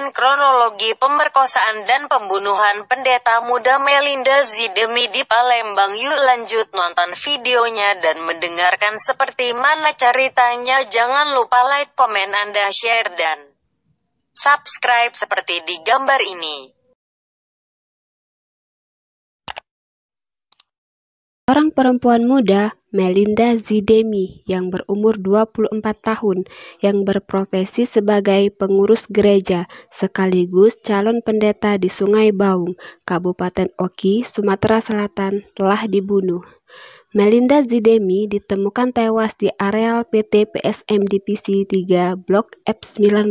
menceritakan kronologi pemerkosaan dan pembunuhan pendeta muda Melinda Zidemi di Palembang. Yuk lanjut nonton videonya dan mendengarkan seperti mana ceritanya. Jangan lupa like, komen, Anda share dan subscribe seperti di gambar ini. Seorang perempuan muda, Melinda Zidemi, yang berumur 24 tahun, yang berprofesi sebagai pengurus gereja sekaligus calon pendeta di Sungai Baung, Kabupaten Oki, Sumatera Selatan, telah dibunuh. Melinda Zidemi ditemukan tewas di areal PT PSM Divisi 3 Blok F19,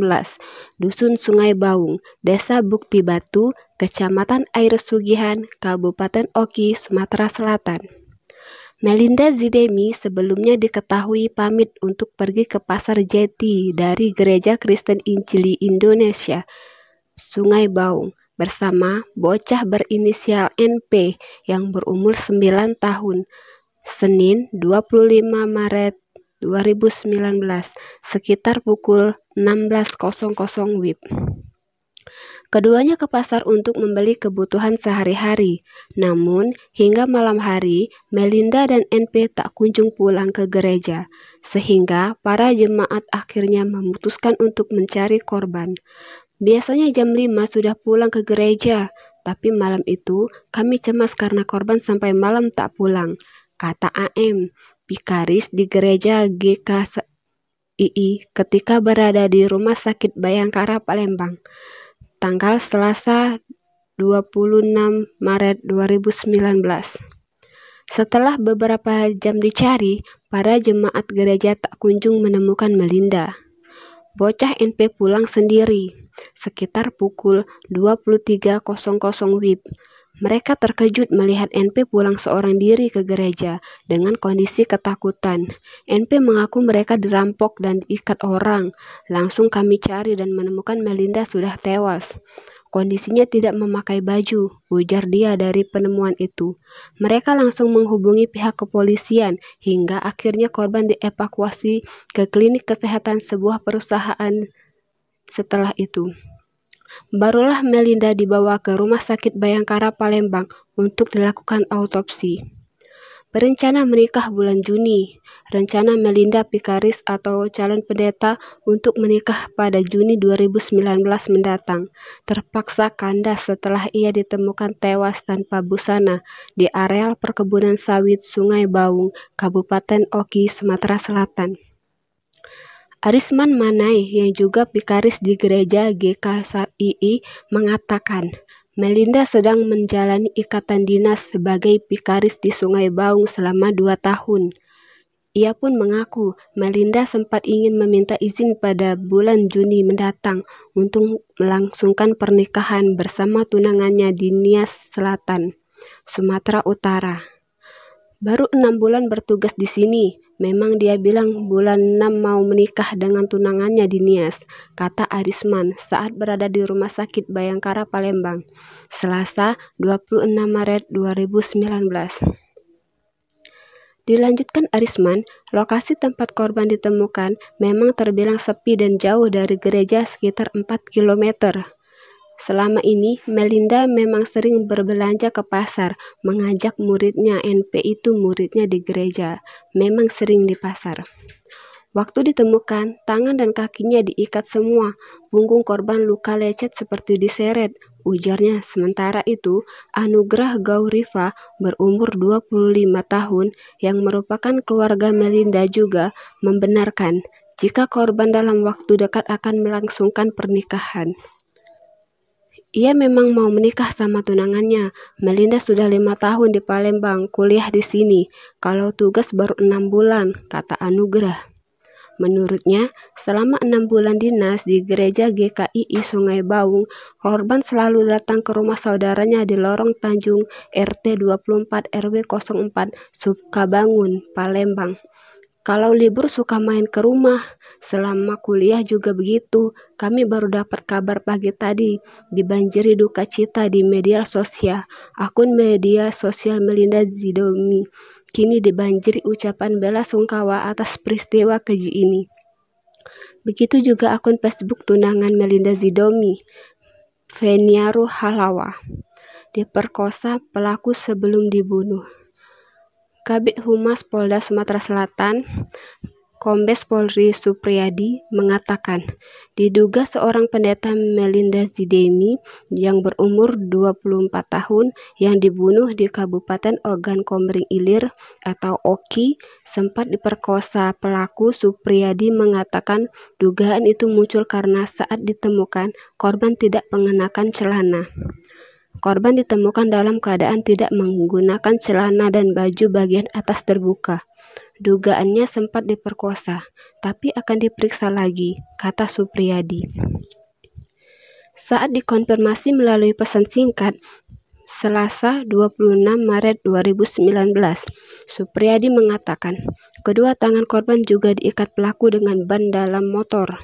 Dusun Sungai Baung, Desa Bukti Batu, Kecamatan Air Sugihan, Kabupaten Oki, Sumatera Selatan. Melinda Zidemi sebelumnya diketahui pamit untuk pergi ke Pasar Jeti dari Gereja Kristen Injili Indonesia, Sungai Baung, bersama bocah berinisial NP yang berumur 9 tahun, Senin 25 Maret 2019, sekitar pukul 16.00 WIB. Keduanya ke pasar untuk membeli kebutuhan sehari-hari. Namun, hingga malam hari, Melinda dan NP tak kunjung pulang ke gereja, sehingga para jemaat akhirnya memutuskan untuk mencari korban. Biasanya jam 5 sudah pulang ke gereja, tapi malam itu kami cemas karena korban sampai malam tak pulang, kata AM, Vikaris di gereja GKI ketika berada di Rumah Sakit Bayangkara Palembang, tanggal Selasa 26 Maret 2019. Setelah beberapa jam dicari, para jemaat gereja tak kunjung menemukan Melinda. Bocah NP pulang sendiri, sekitar pukul 23.00 WIB. Mereka terkejut melihat NP pulang seorang diri ke gereja dengan kondisi ketakutan. NP mengaku mereka dirampok dan diikat orang. Langsung kami cari dan menemukan Melinda sudah tewas. Kondisinya tidak memakai baju, ujar dia dari penemuan itu. Mereka langsung menghubungi pihak kepolisian hingga akhirnya korban dievakuasi ke klinik kesehatan sebuah perusahaan. Setelah itu, barulah Melinda dibawa ke Rumah Sakit Bayangkara Palembang untuk dilakukan autopsi. Berencana menikah bulan Juni. Rencana Melinda Vikaris atau calon pendeta untuk menikah pada Juni 2019 mendatang terpaksa kandas setelah ia ditemukan tewas tanpa busana di areal perkebunan sawit Sungai Baung, Kabupaten Oki, Sumatera Selatan. Arisman Manai yang juga vikaris di gereja GKI mengatakan, Melinda sedang menjalani ikatan dinas sebagai vikaris di Sungai Baung selama 2 tahun. Ia pun mengaku Melinda sempat ingin meminta izin pada bulan Juni mendatang untuk melangsungkan pernikahan bersama tunangannya di Nias Selatan, Sumatera Utara. Baru 6 bulan bertugas di sini. Memang dia bilang bulan 6 mau menikah dengan tunangannya di Nias, kata Arisman saat berada di Rumah Sakit Bayangkara Palembang, Selasa 26 Maret 2019. Dilanjutkan Arisman, lokasi tempat korban ditemukan memang terbilang sepi dan jauh dari gereja sekitar 4 km. Selama ini, Melinda memang sering berbelanja ke pasar, mengajak muridnya. NP itu muridnya di gereja, memang sering di pasar. Waktu ditemukan, tangan dan kakinya diikat semua, punggung korban luka lecet seperti diseret, ujarnya. Sementara itu, Anugrah Gaurifa berumur 25 tahun yang merupakan keluarga Melinda juga membenarkan jika korban dalam waktu dekat akan melangsungkan pernikahan. Ia memang mau menikah sama tunangannya. Melinda sudah 5 tahun di Palembang, kuliah di sini. Kalau tugas baru 6 bulan, kata Anugrah. Menurutnya, selama 6 bulan dinas di gereja GKI Sungai Baung, korban selalu datang ke rumah saudaranya di Lorong Tanjung RT 24 RW 04 Sukabangun, Palembang. Kalau libur suka main ke rumah, selama kuliah juga begitu. Kami baru dapat kabar pagi tadi, dibanjiri duka cita di media sosial. Akun media sosial Melinda Zidemi kini dibanjiri ucapan bela sungkawa atas peristiwa keji ini. Begitu juga akun Facebook tunangan Melinda Zidomi, Veniaru Halawa, diperkosa pelaku sebelum dibunuh. Kabid Humas Polda Sumatera Selatan, Kombes Polri Supriyadi mengatakan, diduga seorang pendeta Melinda Zidomi yang berumur 24 tahun yang dibunuh di Kabupaten Ogan Komering Ilir atau Oki sempat diperkosa. Pelaku Supriyadi mengatakan dugaan itu muncul karena saat ditemukan korban tidak mengenakan celana. Korban ditemukan dalam keadaan tidak menggunakan celana dan baju bagian atas terbuka. Dugaannya sempat diperkosa, tapi akan diperiksa lagi, kata Supriyadi. Saat dikonfirmasi melalui pesan singkat, Selasa 26 Maret 2019, Supriyadi mengatakan, kedua tangan korban juga diikat pelaku dengan ban dalam motor,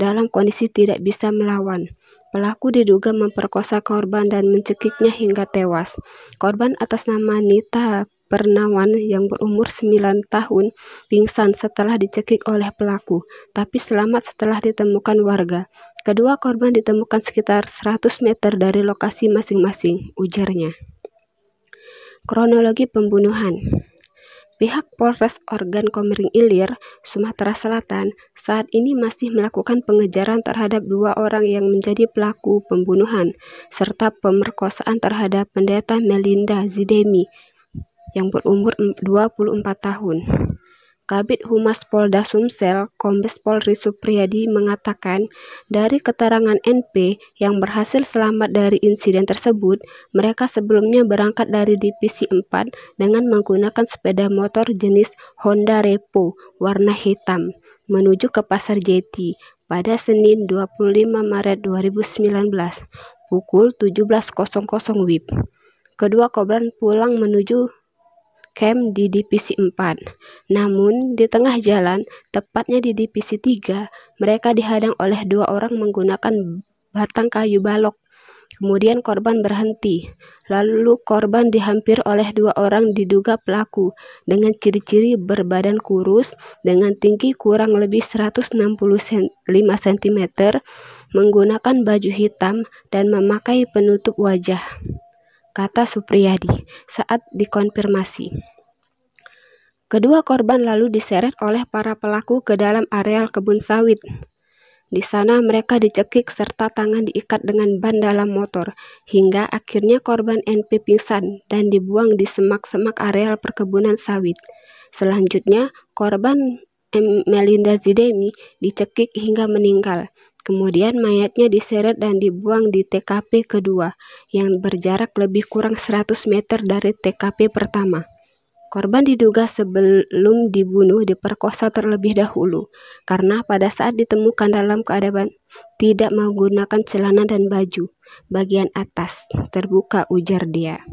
dalam kondisi tidak bisa melawan. Pelaku diduga memperkosa korban dan mencekiknya hingga tewas. Korban atas nama Nita Pernawan yang berumur 9 tahun pingsan setelah dicekik oleh pelaku, tapi selamat setelah ditemukan warga. Kedua korban ditemukan sekitar 100 meter dari lokasi masing-masing, ujarnya. Kronologi pembunuhan. Pihak Polres Ogan Komering Ilir, Sumatera Selatan, saat ini masih melakukan pengejaran terhadap 2 orang yang menjadi pelaku pembunuhan, serta pemerkosaan terhadap pendeta Melinda Zidomi yang berumur 24 tahun. Kabid Humas Polda Sumsel, Kombes Polri Supriyadi mengatakan, dari keterangan NP yang berhasil selamat dari insiden tersebut, mereka sebelumnya berangkat dari Divisi 4 dengan menggunakan sepeda motor jenis Honda Repo warna hitam menuju ke Pasar Jeti pada Senin 25 Maret 2019 pukul 17.00 WIB. Kedua korban pulang menuju camp di Divisi 4. Namun, di tengah jalan, tepatnya di Divisi 3, mereka dihadang oleh 2 orang menggunakan batang kayu balok. Kemudian korban berhenti. Lalu korban dihampiri oleh 2 orang diduga pelaku dengan ciri-ciri berbadan kurus dengan tinggi kurang lebih 165 cm, menggunakan baju hitam dan memakai penutup wajah, kata Supriyadi saat dikonfirmasi. Kedua korban lalu diseret oleh para pelaku ke dalam areal kebun sawit. Di sana mereka dicekik serta tangan diikat dengan ban dalam motor, hingga akhirnya korban NP pingsan dan dibuang di semak-semak areal perkebunan sawit. Selanjutnya, korban Melinda Zidomi dicekik hingga meninggal. Kemudian mayatnya diseret dan dibuang di TKP kedua yang berjarak lebih kurang 100 meter dari TKP pertama. Korban diduga sebelum dibunuh diperkosa terlebih dahulu karena pada saat ditemukan dalam keadaan tidak menggunakan celana dan baju bagian atas terbuka, ujar dia.